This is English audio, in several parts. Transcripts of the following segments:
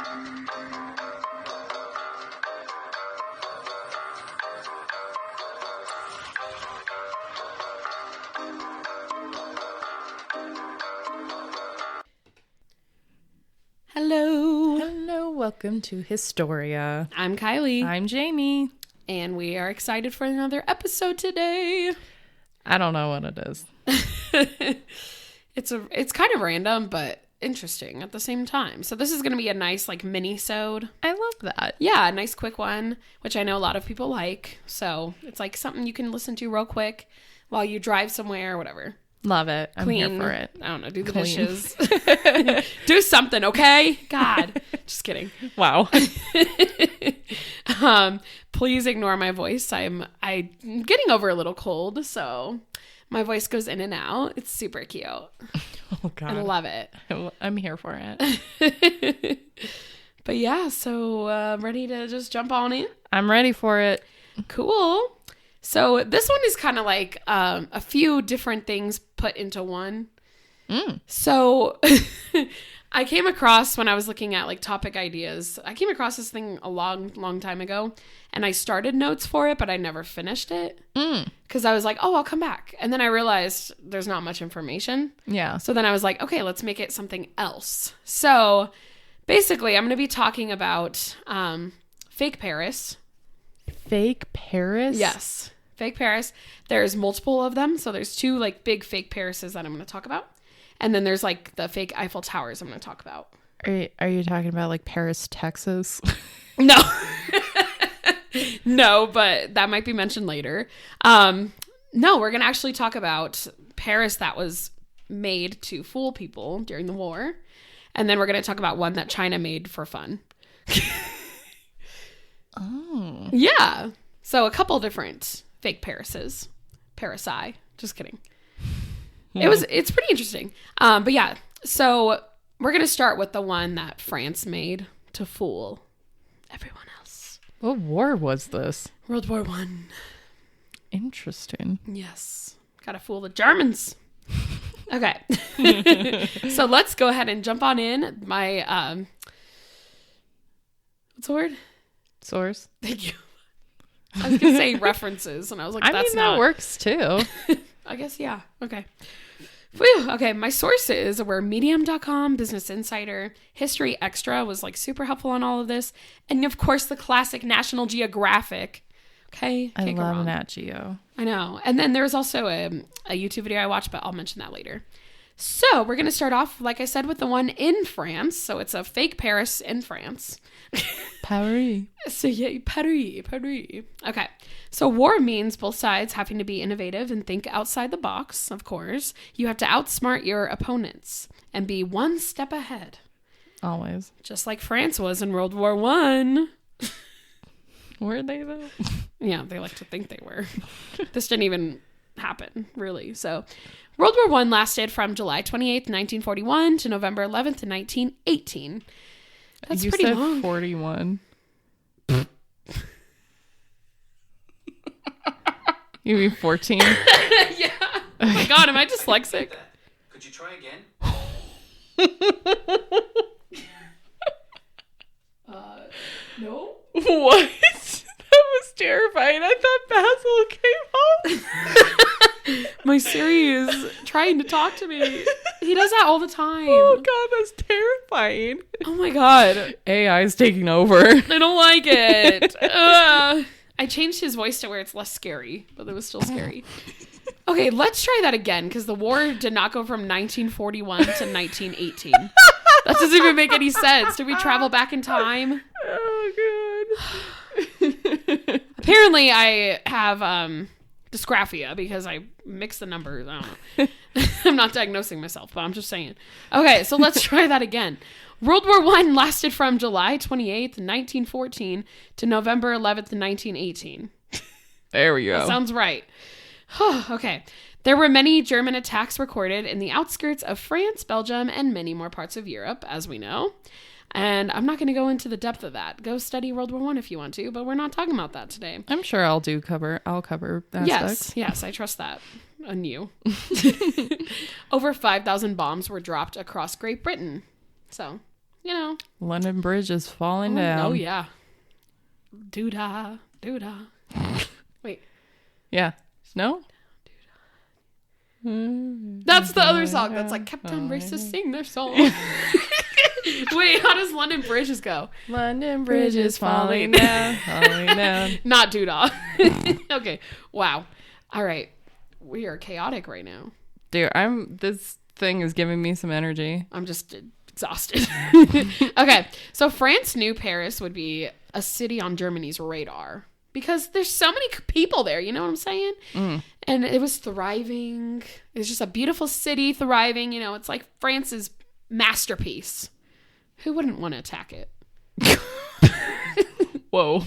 Hello. Hello, welcome to Historia. I'm Kylie. I'm Jamie. And we are excited for another episode today. I don't know what it is. It's kind of random, but interesting at the same time. So this is going to be a nice mini-sode. I love that. Yeah, a nice quick one, which I know a lot of people like. So it's like something you can listen to real quick while you drive somewhere or whatever. Love it. I'm here for it. I don't know. Do the dishes. Do something, okay? God. Just kidding. Wow. Please ignore my voice. I'm getting over a little cold, so my voice goes in and out. It's super cute. Oh, God. I love it. I'm here for it. But yeah, so ready to just jump on in? I'm ready for it. Cool. So this one is kind of like a few different things put into one. So I came across, when I was looking at topic ideas, I came across this thing a long time ago, and I started notes for it, but I never finished it because I was like, oh, I'll come back. And then I realized there's not much information. Yeah. So then I was like, okay, let's make it something else. So basically I'm going to be talking about fake Paris. Fake Paris? Yes. Fake Paris. There's multiple of them. So there's two big fake Parises that I'm going to talk about. And then there's the fake Eiffel Towers I'm going to talk about. Are you talking about Paris, Texas? No. No, but that might be mentioned later. No, we're going to actually talk about Paris that was made to fool people during the war. And then we're going to talk about one that China made for fun. Oh. Yeah. So a couple different fake Parises. Parisi. Just kidding. It's pretty interesting. But yeah, so we're going to start with the one that France made to fool everyone else. What war was this? World War One. Interesting. Yes. Gotta fool the Germans. Okay. So let's go ahead and jump on in. My, what's the word? Source. Thank you. I was going to say references, and I was like, that works too. I guess, yeah. Okay. Whew. Okay, my sources were Medium.com, Business Insider, History Extra was super helpful on all of this, and of course the classic National Geographic. Okay, I love Nat Geo. I know. And then there's also a YouTube video I watched, but I'll mention that later. So we're going to start off, like I said, with the one in France. So it's a fake Paris in France. Paris. So yeah, Paris. Okay. So war means both sides having to be innovative and think outside the box, of course. You have to outsmart your opponents and be one step ahead. Always. Just like France was in World War One. Were they though? Yeah, they like to think they were. This didn't even happen, really. So World War One lasted from July 28th, 1941 to November 11th, 1918. That's you pretty said long. 41. You mean 14? Yeah. Oh my God, am I dyslexic? Could you try again? No. What? That was terrifying. I thought Basil came home. My Siri is trying to talk to me. He does that all the time. Oh God, that's terrifying. Oh my God. AI is taking over. I don't like it. I changed his voice to where it's less scary, but it was still scary. Okay, let's try that again, because the war did not go from 1941 to 1918. That doesn't even make any sense. Did we travel back in time? Oh God. Apparently, I have dysgraphia because I mix the numbers. I don't know. I'm not diagnosing myself, but I'm just saying. Okay, so let's try that again. World War I lasted from July 28th, 1914 to November 11th, 1918. There we go. That sounds right. Okay. There were many German attacks recorded in the outskirts of France, Belgium, and many more parts of Europe, as we know. And I'm not going to go into the depth of that. Go study World War I if you want to, but we're not talking about that today. I'm sure I'll cover aspects. Yes, I trust that on you. Over 5,000 bombs were dropped across Great Britain. So, you know. London Bridge is falling down. Oh, yeah. Doo-dah, doo-dah. Wait. Yeah. No? That's the other song that's like, Captain Racist sing their song. Wait, how does London Bridges go? London Bridge is falling down, falling down. Not doo-dah. Okay. Wow. All right. We are chaotic right now. Dude, this thing is giving me some energy. I'm just exhausted. Okay. So France knew Paris would be a city on Germany's radar because there's so many people there. You know what I'm saying? And it was thriving. It was just a beautiful city thriving. You know, it's like France's masterpiece. Who wouldn't want to attack it? Whoa.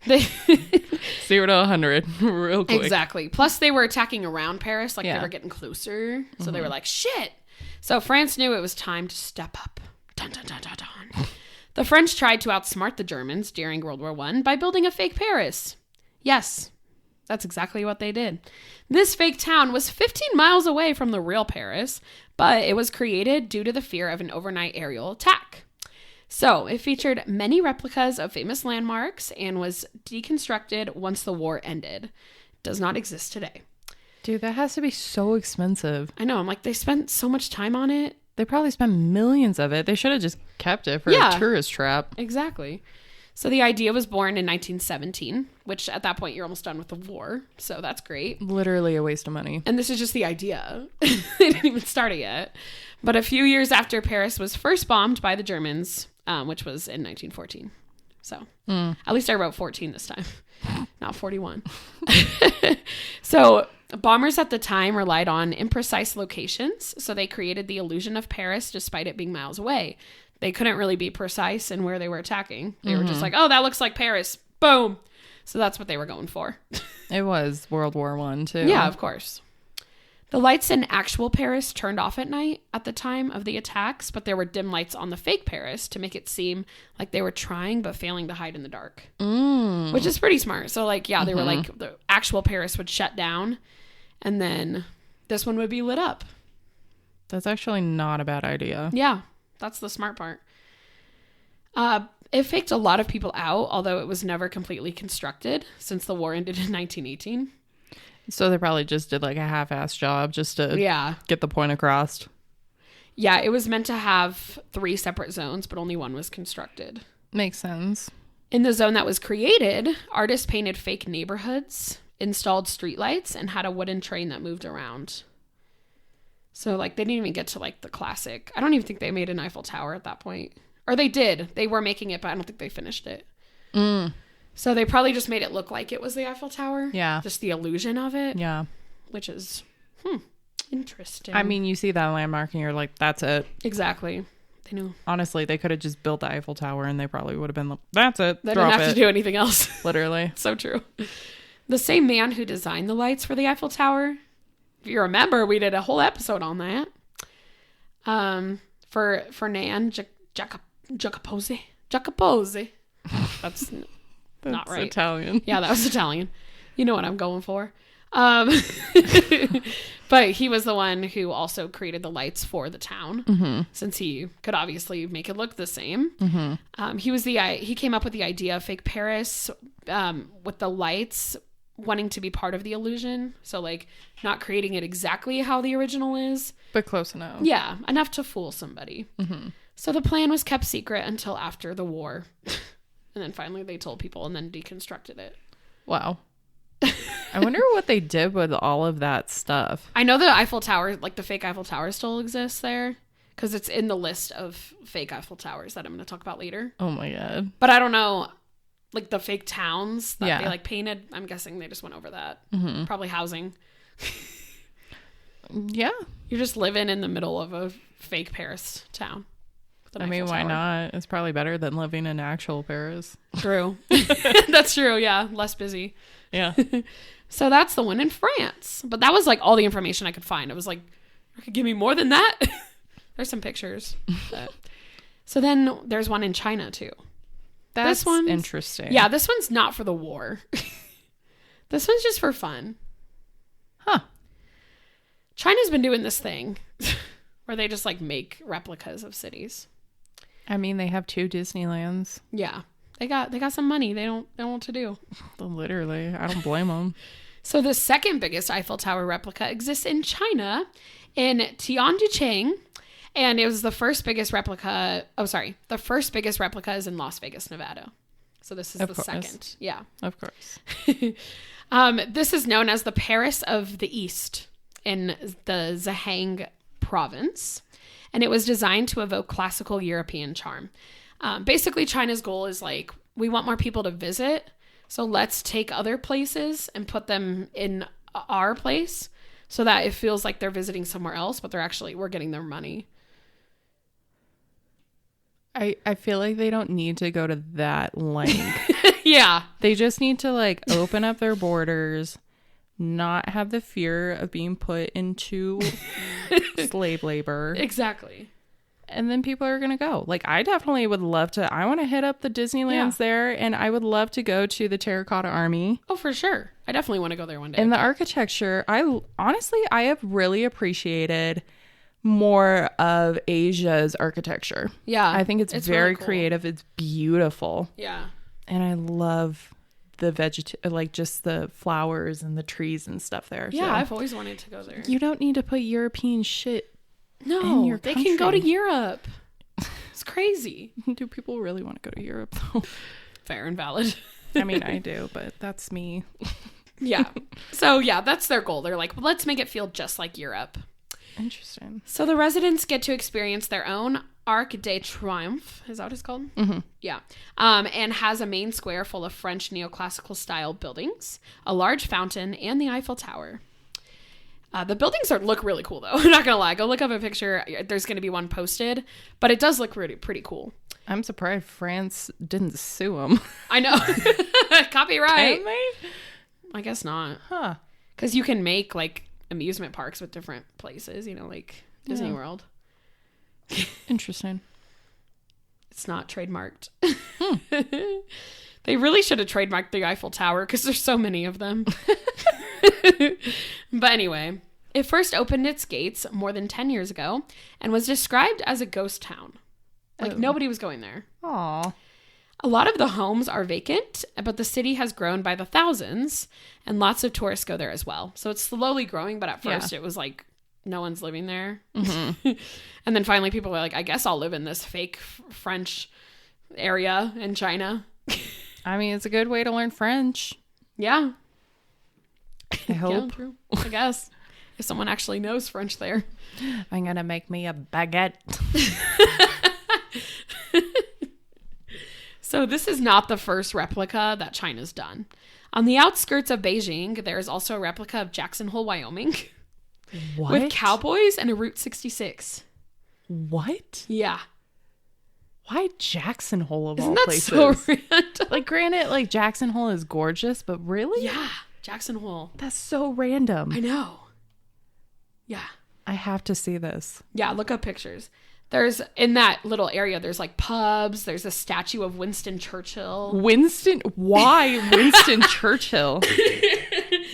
0 to 100 real quick. Exactly. Plus they were attacking around Paris. Like they were getting closer. So they were like, shit. So France knew it was time to step up. Dun, dun, dun, dun, dun. The French tried to outsmart the Germans during World War I by building a fake Paris. Yes, that's exactly what they did. This fake town was 15 miles away from the real Paris, but it was created due to the fear of an overnight aerial attack. So it featured many replicas of famous landmarks and was deconstructed once the war ended. It does not exist today. Dude, that has to be so expensive. I know. I'm like, they spent so much time on it. They probably spent millions of it. They should have just kept it for a tourist trap. Exactly. So the idea was born in 1917, which at that point you're almost done with the war. So that's great. Literally a waste of money. And this is just the idea. They didn't even start it yet. But a few years after Paris was first bombed by the Germans, which was in 1914. So at least I wrote 14 this time, not 41. So bombers at the time relied on imprecise locations. So they created the illusion of Paris despite it being miles away. They couldn't really be precise in where they were attacking. They were just like, oh, that looks like Paris. Boom. So that's what they were going for. It was World War I, too. Yeah, of course. The lights in actual Paris turned off at night at the time of the attacks, but there were dim lights on the fake Paris to make it seem like they were trying but failing to hide in the dark, which is pretty smart. So, like, yeah, they were like, the actual Paris would shut down, and then this one would be lit up. That's actually not a bad idea. Yeah, that's the smart part. It faked a lot of people out, although it was never completely constructed since the war ended in 1918. So they probably just did like a half-ass job just to get the point across. Yeah, it was meant to have 3 separate zones, but only one was constructed. Makes sense. In the zone that was created, artists painted fake neighborhoods, installed streetlights, and had a wooden train that moved around. So, like, they didn't even get to, like, the classic. I don't even think they made an Eiffel Tower at that point. Or they did. They were making it, but I don't think they finished it. So they probably just made it look like it was the Eiffel Tower. Yeah. Just the illusion of it. Yeah. Which is, interesting. I mean, you see that landmark and you're like, that's it. Exactly. They knew. Honestly, they could have just built the Eiffel Tower and they probably would have been like, that's it. They didn't have to do anything else. Literally. So true. The same man who designed the lights for the Eiffel Tower, if you remember, we did a whole episode on that. Fernand Jacopozzi. That's not right. Italian. Yeah, that was Italian. You know what I'm going for. But he was the one who also created the lights for the town, since he could obviously make it look the same. He came up with the idea of fake Paris, with the lights wanting to be part of the illusion. So, like, not creating it exactly how the original is, but close enough. Yeah, enough to fool somebody. So the plan was kept secret until after the war. And then finally they told people and then deconstructed it. Wow. I wonder what they did with all of that stuff. I know the Eiffel Tower, like the fake Eiffel Tower still exists there because it's in the list of fake Eiffel Towers that I'm going to talk about later. Oh my God. But I don't know, like the fake towns that they like painted. I'm guessing they just went over that. Probably housing. Yeah. You're just living in the middle of a fake Paris town. I mean, why not? It's probably better than living in actual Paris. True. That's true. Yeah. Less busy. Yeah. So that's the one in France. But that was like all the information I could find. It was like, you could give me more than that. There's some pictures. So then there's one in China too. That's interesting. Yeah. This one's not for the war. This one's just for fun. Huh. China's been doing this thing where they just like make replicas of cities. I mean, they have 2 Disneylands. Yeah. They got some money. They don't know what to do. Literally. I don't blame them. So the second biggest Eiffel Tower replica exists in China, in Tianjin, and it was the first biggest replica. Oh, sorry. The first biggest replica is in Las Vegas, Nevada. So this is the second. Yeah. Of course. This is known as the Paris of the East in the Zhejiang province, and it was designed to evoke classical European charm. Basically, China's goal is like, we want more people to visit, so let's take other places and put them in our place so that it feels like they're visiting somewhere else, but we're getting their money. I feel like they don't need to go to that length. Yeah. They just need to like open up their borders, not have the fear of being put into slave labor. Exactly. And then people are going to go. Like, I definitely would love to. I want to hit up the Disneylands there, and I would love to go to the Terracotta Army. Oh, for sure. I definitely want to go there one day. And the architecture, I have really appreciated more of Asia's architecture. Yeah. I think it's very really cool. creative. It's beautiful. Yeah. And I love the like just the flowers and the trees and stuff there. Yeah, so. I've always wanted to go there. You don't need to put European shit. No, they can go to Europe. It's crazy. Do people really want to go to Europe though? Fair and valid. I mean, I do, but that's me. Yeah. So yeah, that's their goal. They're like, well, let's make it feel just like Europe. Interesting. So the residents get to experience their own Arc de Triomphe. Is that what it's called? Mm-hmm. Yeah. And has a main square full of French neoclassical style buildings, a large fountain, and the Eiffel Tower. The buildings look really cool, though. I'm not going to lie. Go look up a picture. There's going to be one posted, but it does look pretty cool. I'm surprised France didn't sue them. I know. Copyright. Can they? I guess not. Huh. Because you can make, like, amusement parks with different places, like Disney World. Interesting. It's not trademarked. They really should have trademarked the Eiffel Tower because there's so many of them. But anyway, it first opened its gates more than 10 years ago and was described as a ghost town. Like, nobody was going there. Aw. A lot of the homes are vacant, but the city has grown by the thousands, and lots of tourists go there as well. So it's slowly growing, but at first it was like, no one's living there. Mm-hmm. And then finally people were like, I guess I'll live in this fake French area in China. I mean, it's a good way to learn French. Yeah. I hope. Yeah, true. I guess. If someone actually knows French there. I'm going to make me a baguette. So this is not the first replica that China's done. On the outskirts of Beijing, there is also a replica of Jackson Hole, Wyoming. What? With cowboys and a Route 66. What? Yeah. Why Jackson Hole of Isn't all that places? so random? Like, granted, like, Jackson Hole is gorgeous, but really? Yeah. Jackson Hole. That's so random. I know. Yeah. I have to see this. Yeah, look up pictures. There's, in that little area, there's like pubs. There's a statue of Winston Churchill. Why Winston Churchill?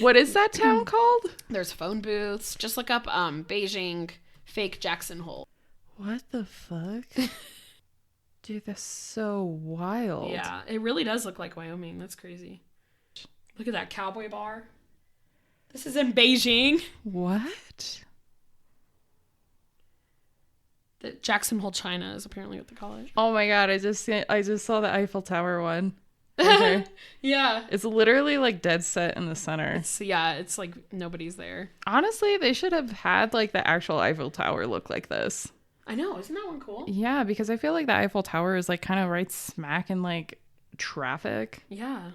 What is that town called? There's phone booths. Just look up Beijing fake Jackson Hole. What the fuck? Dude, that's so wild. Yeah, it really does look like Wyoming. That's crazy. Look at that cowboy bar. This is in Beijing. What? The Jackson Hole, China is apparently what they call it. Oh my god, I just saw the Eiffel Tower one. Okay. Yeah. It's literally like dead set in the center. It's like nobody's there. Honestly, they should have had like the actual Eiffel Tower look like this. I know. Isn't that one cool? Yeah, because I feel like the Eiffel Tower is like kind of right smack in like traffic. Yeah.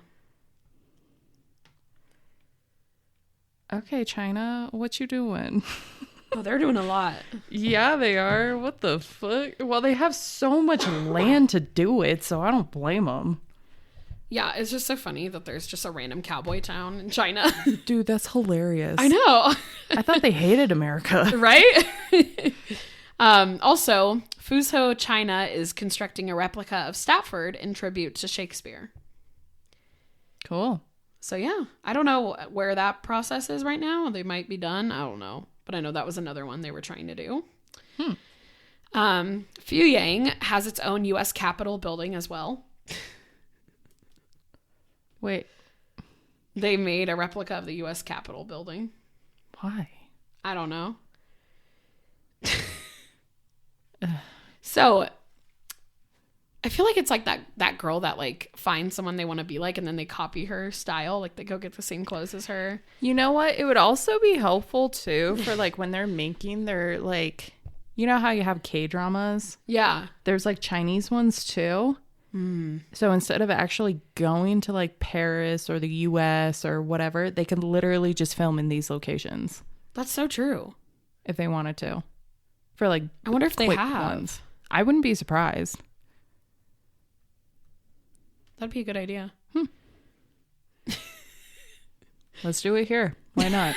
Okay, China, what you doing? Oh, they're doing a lot. Yeah, they are. What the fuck? Well, they have so much land to do it, so I don't blame them. Yeah, it's just so funny that there's just a random cowboy town in China. Dude, that's hilarious. I know. I thought they hated America. Right? Also, Fuzhou, China is constructing a replica of Stratford in tribute to Shakespeare. Cool. So yeah, I don't know where that process is right now. They might be done. I don't know. But I know that was another one they were trying to do. Pyongyang has its own U.S. Capitol building as well. Wait. They made a replica of the U.S. Capitol building. Why? I don't know. So, I feel like it's like that girl that like finds someone they want to be like and then they copy her style. Like they go get the same clothes as her. You know what? It would also be helpful too for like when they're making their like, you know how you have K-dramas? Yeah. There's like Chinese ones too. So instead of actually going to like Paris or the US or whatever, they can literally just film in these locations. That's so true. If they wanted to. For like I wonder if they quick have. ones. I wouldn't be surprised. That'd be a good idea. Let's do it here. Why not?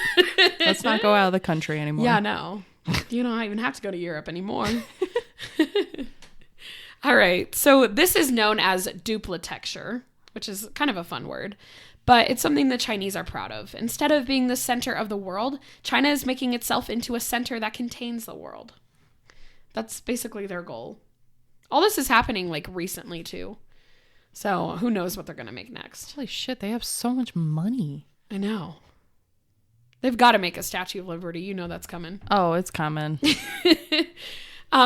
Let's not go out of the country anymore. Yeah, no. You don't even have to go to Europe anymore. All right. So this is known as duplitecture, which is kind of a fun word, but it's something the Chinese are proud of. Instead of being the center of the world, China is making itself into a center that contains the world. That's basically their goal. All this is happening like recently too. So who knows what they're going to make next. Holy shit, they have so much money. I know. They've got to make a Statue of Liberty. You know that's coming. Oh, it's coming.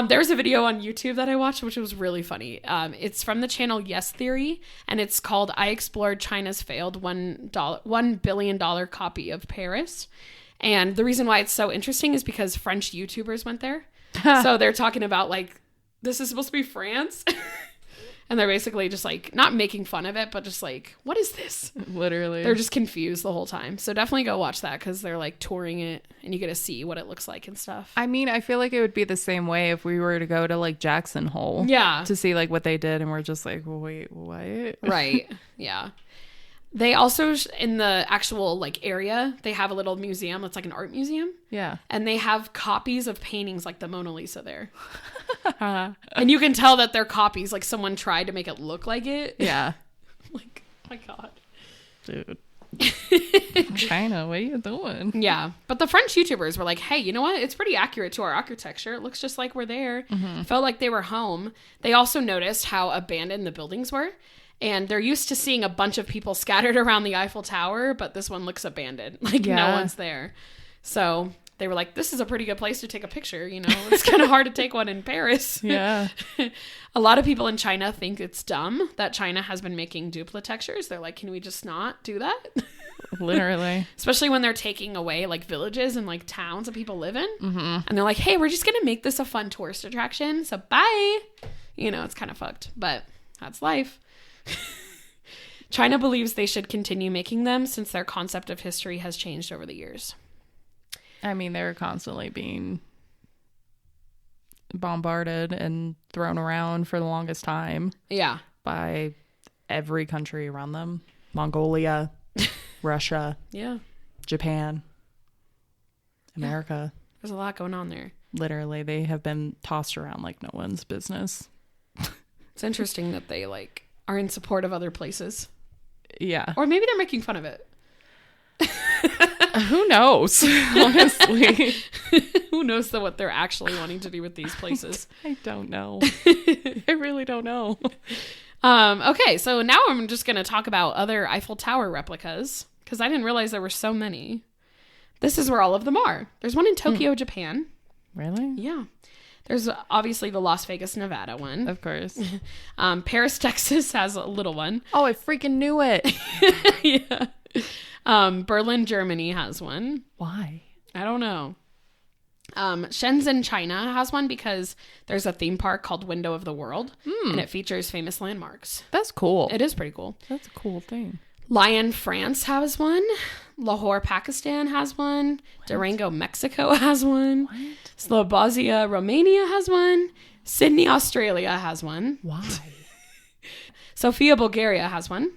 There's a video on YouTube that I watched, which was really funny. It's from the channel Yes Theory, and it's called I Explored China's Failed $1 billion copy of Paris. And the reason why it's so interesting is because French YouTubers went there. So they're talking about, like, this is supposed to be France. And they're basically just, like, not making fun of it, but just like, what is this? Literally. They're just confused the whole time. So definitely go watch that because they're, like, touring it and you get to see what it looks like and stuff. I mean, I feel like it would be the same way if we were to go to, like, Jackson Hole. Yeah. To see, like, what they did. And we're just like, wait, what? Right. Yeah. They also, in the actual, like, area, they have a little museum. It's like an art museum. Yeah. And they have copies of paintings like the Mona Lisa there. And you can tell that they're copies. Like, someone tried to make it look like it. Yeah. Like, my God. Dude. China, what are you doing? Yeah. But the French YouTubers were like, hey, you know what? It's pretty accurate to our architecture. It looks just like we're there. Mm-hmm. Felt like they were home. They also noticed how abandoned the buildings were. And they're used to seeing a bunch of people scattered around the Eiffel Tower, but this one looks abandoned. Like, no one's there. So they were like, this is a pretty good place to take a picture. You know, it's kind of hard to take one in Paris. Yeah. A lot of people in China think it's dumb that China has been making duplitectures. They're like, can we just not do that? Literally. Especially when they're taking away, like, villages and, like, towns that people live in. Mm-hmm. And they're like, hey, we're just going to make this a fun tourist attraction. So bye. You know, it's kind of fucked. But that's life. China believes they should continue making them since their concept of history has changed over the years. I mean, they're constantly being bombarded and thrown around for the longest time. Yeah. By every country around them. Mongolia, Russia. Yeah. Japan. America. Yeah. There's a lot going on there. Literally, they have been tossed around like no one's business. It's interesting that they, like, are in support of other places. Yeah. Or maybe they're making fun of it. Who knows? Honestly. Who knows what they're actually wanting to do with these places? I don't know. I really don't know. Okay, so now I'm just going to talk about other Eiffel Tower replicas because I didn't realize there were so many. This is where all of them are. There's one in Tokyo, Japan. Really? Yeah. There's obviously the Las Vegas, Nevada one. Of course. Paris, Texas has a little one. Oh, I freaking knew it. Yeah. Berlin, Germany has one. Why? I don't know. Shenzhen, China has one because there's a theme park called Window of the World and it features famous landmarks. That's cool. It is pretty cool. That's a cool thing. Lyon, France has one. Lahore, Pakistan has one. What? Durango, Mexico has one. What? Slobozia, Romania has one. Sydney, Australia has one. Why? Sofia, Bulgaria has one.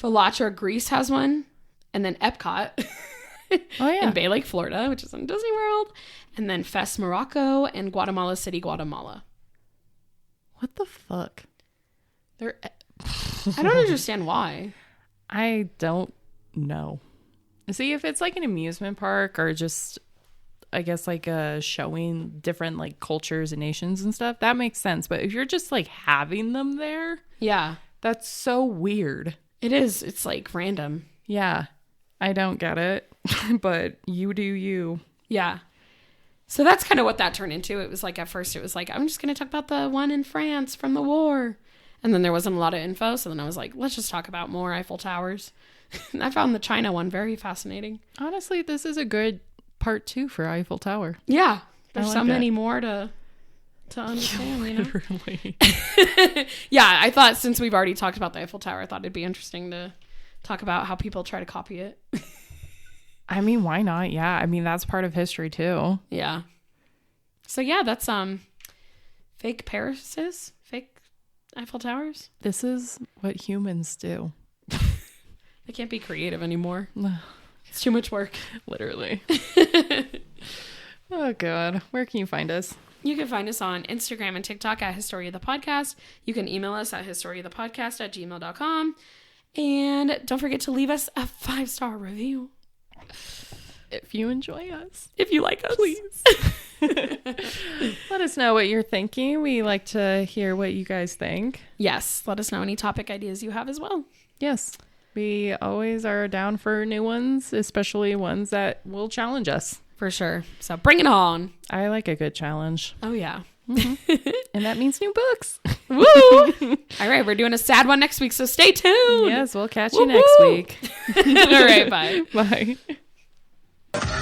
Falatra, Greece has one. And then Epcot in Bay Lake, Florida, which is in Disney World. And then Fes, Morocco, and Guatemala City, Guatemala. What the fuck? I don't understand why. I don't know. See, if it's like an amusement park or just I guess like showing different like cultures and nations and stuff, that makes sense. But if you're just like having them there, yeah, that's so weird. It is. It's like random. Yeah, I don't get it, but you do you. Yeah. So that's kind of what that turned into. It was like, at first it was like, I'm just going to talk about the one in France from the war. And then there wasn't a lot of info. So then I was like, let's just talk about more Eiffel Towers. And I found the China one very fascinating. Honestly, this is a good part 2 for Eiffel Tower. Yeah. There's so many more to understand, Literally. Yeah, I thought since we've already talked about the Eiffel Tower, I thought it'd be interesting to talk about how people try to copy it. I mean, why not? Yeah. I mean, that's part of history too. Yeah. So yeah, that's fake Parises, fake Eiffel Towers. This is what humans do. They can't be creative anymore. It's too much work. Literally. Oh God. Where can you find us? You can find us on Instagram and TikTok at Historia the Podcast. You can email us at historiathepodcast@gmail.com. And don't forget to leave us a 5-star review. If you enjoy us. If you like us. Please. Let us know what you're thinking. We like to hear what you guys think. Yes. Let us know any topic ideas you have as well. Yes. We always are down for new ones, especially ones that will challenge us. For sure. So bring it on. I like a good challenge. Oh, yeah. Mm-hmm. And that means new books. Woo! All right. We're doing a sad one next week, so stay tuned. Yes. We'll catch you next week. All right. Bye. Bye.